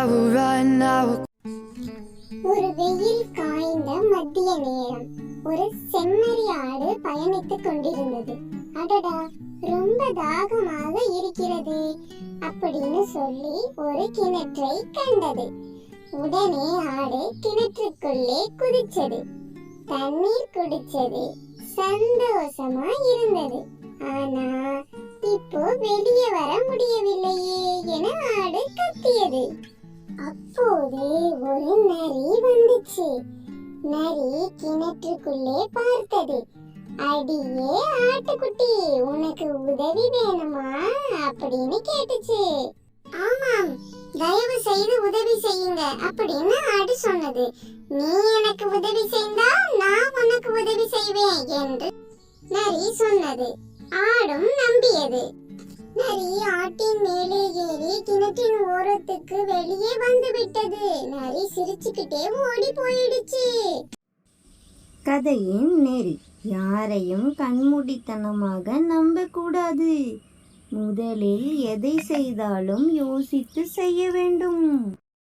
will run, I will. ஒரு வெயில் காய்ந்த மதிய நேரம். ஒரு செம்மறி ஆடு பயணித்துக் கொண்டிருந்தது. அடடா, ரொம்ப தாகமாக இருக்கிறது அப்படின்னு சொல்லி ஒரு கிணற்றை கண்டது. உடனே ஆடு கிணற்றுக்குள்ளே குதிச்சது. தண்ணீர் குடிச்சது. சந்தோஷமா இருந்தது. ஆனா இப்போ வெளியே வர முடியவில்லையே என ஆடு கத்தியது. அப்போது ஒரு நரி வந்துச்சு. நரி கிணற்றுக்குள்ளே பார்த்தது. அடியே ஆட்டுக்குட்டி, உனக்கு உதவி வேணுமா அப்படின்னு கேட்டுச்சு. ஆமாம், தயவு செய்து உதவி செய்யுங்க அப்படின்னு ஆடு சொன்னது. நீ எனக்கு உதவி செய்தால் நான் உனக்கு உதவி செய்வேன் என்று நரி சொன்னது. ஆடும் நம்பியது. நரி ஆட்டின் மேலே ஏறி கிணற்றின் ஓரத்துக்கு வெளியே வந்து விட்டது. நரி சிரிச்சுக்கிட்டே ஓடி போயிடுச்சு. கதையின் நெறி: யாரையும் கண்மூடித்தனமாக நம்பக்கூடாது. முதலில் எதை செய்தாலும் யோசித்து செய்ய வேண்டும்.